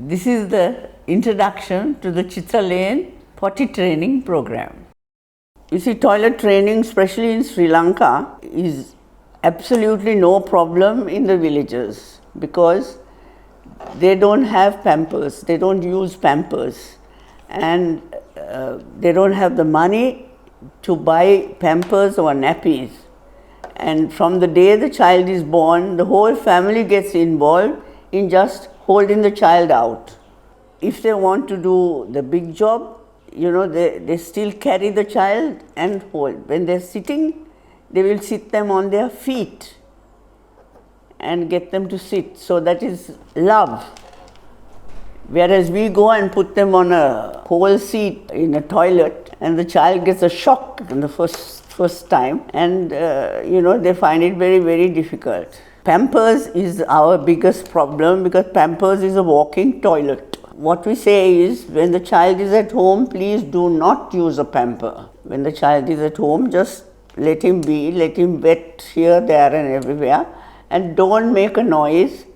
This is the introduction to the Chitra Lane potty training program. You see, toilet training, especially in Sri Lanka, is absolutely no problem in the villages because they don't have pampers, they don't use pampers, and they don't have the money to buy pampers or nappies. And from the day the child is born, the whole family gets involved in just holding the child out. If they want to do the big job, they still carry the child and hold. When they're sitting, they will sit them on their feet and get them to sit. So that is love. Whereas we go and put them on a whole seat in a toilet and the child gets a shock in the first time and they find it very, very difficult. Pampers is our biggest problem because Pampers is a walking toilet. What we say is, when the child is at home, please do not use a pamper. When the child is at home, just let him be, let him wet here, there and everywhere, and don't make a noise.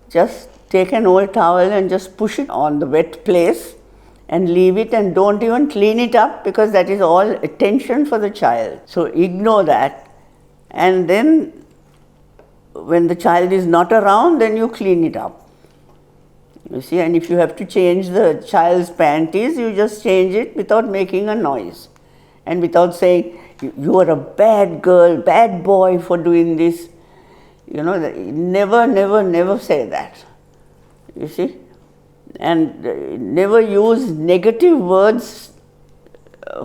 Just take an old towel and just push it on the wet place and leave it, and don't even clean it up because that is all attention for the child. So ignore that, and then when the child is not around, then you clean it up. You see, and if you have to change the child's panties, you just change it without making a noise and without saying, you are a bad girl, bad boy for doing this. Never, never, never say that. You see, and never use negative words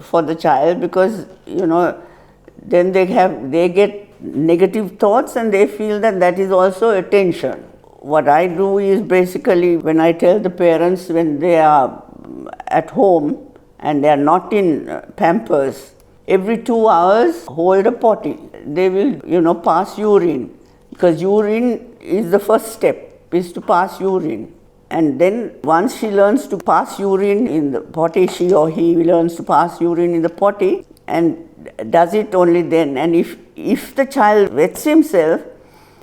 for the child because, then they get negative thoughts and they feel that is also attention. What I do is basically, when I tell the parents when they are at home and they are not in Pampers, every 2 hours hold a potty. They will, pass urine, because urine is the first step, is to pass urine. And then once she learns to pass urine in the potty, she or he learns to pass urine in the potty and does it only then. And if the child wets himself,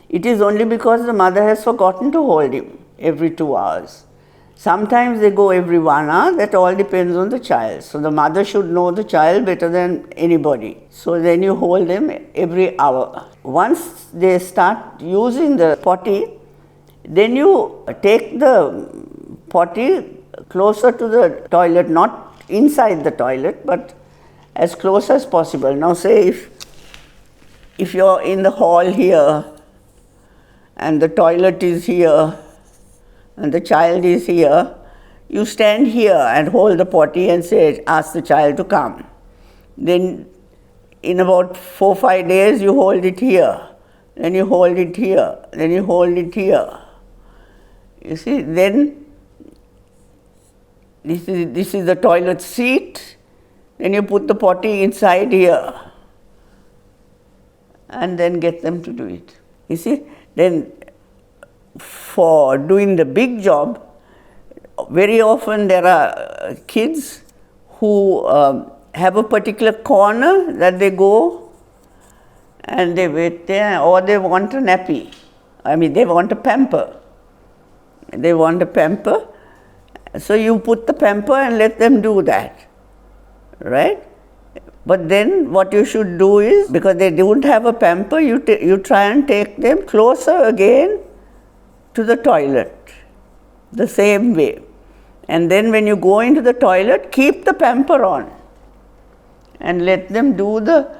it is only because the mother has forgotten to hold him every 2 hours. Sometimes they go every 1 hour, that all depends on the child. So the mother should know the child better than anybody. So then you hold them every hour. Once they start using the potty, then you take the potty closer to the toilet, not inside the toilet, but as close as possible. Now say if you're in the hall here and the toilet is here and the child is here, you stand here and hold the potty and ask the child to come. Then in about 4 or 5 days you hold it here, then you hold it here, then you hold it here. You see, then this is the toilet seat, then you put the potty inside here and then get them to do it. You see, then for doing the big job, very often there are kids who have a particular corner that they go and they wait there, or they want a nappy. They want a pamper. They want a pamper, so you put the pamper and let them do that, right? But then what you should do is, because they don't have a pamper, you try and take them closer again to the toilet, the same way. And then when you go into the toilet, keep the pamper on and let them do the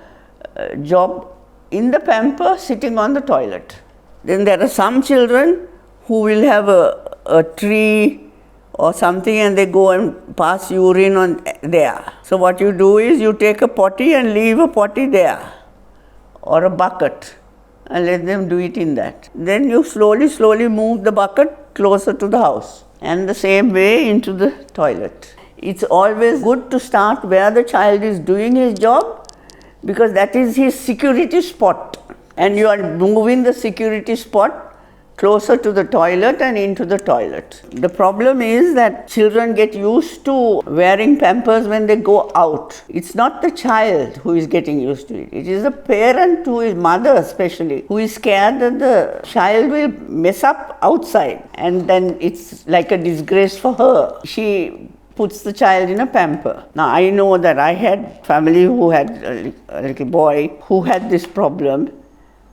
job in the pamper sitting on the toilet. Then there are some children who will have a tree or something and they go and pass urine on there. So what you do is you take a potty and leave a potty there or a bucket and let them do it in that. Then you slowly move the bucket closer to the house and the same way into the toilet. It's always good to start where the child is doing his job because that is his security spot, and you are moving the security spot closer to the toilet and into the toilet. The problem is that children get used to wearing pampers when they go out. It's not the child who is getting used to it. It is the parent, who is mother especially, who is scared that the child will mess up outside and then it's like a disgrace for her. She puts the child in a pamper. Now I know that I had family who had a little boy who had this problem,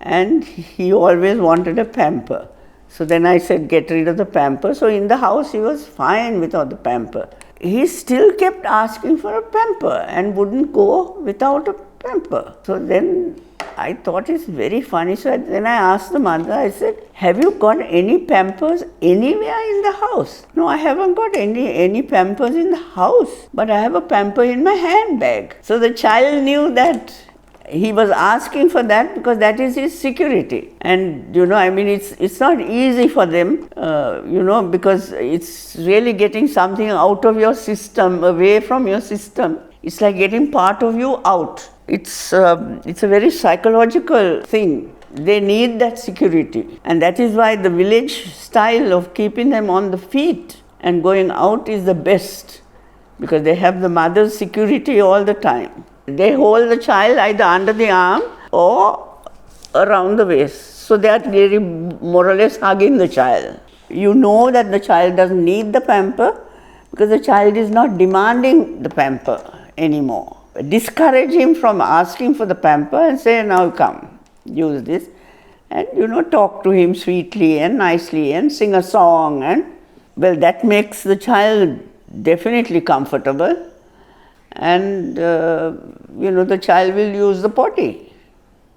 and he always wanted a pamper. So then I said, get rid of the pamper. So in the house he was fine without the pamper. He still kept asking for a pamper and wouldn't go without a pamper. So then I thought it's very funny. So then I asked the mother, I said, have you got any pampers anywhere in the house? No, I haven't got any pampers in the house, but I have a pamper in my handbag. So the child knew that he was asking for that because that is his security. And I mean, it's not easy for them, because it's really getting something out of your system, away from your system. It's like getting part of you out. It's a very psychological thing. They need that security. And that is why the village style of keeping them on the feet and going out is the best, because they have the mother's security all the time. They hold the child either under the arm or around the waist. So they are really more or less hugging the child. You know that the child doesn't need the pamper because the child is not demanding the pamper anymore. Discourage him from asking for the pamper and say, now come, use this. And talk to him sweetly and nicely and sing a song. And well, that makes the child definitely comfortable. And the child will use the potty.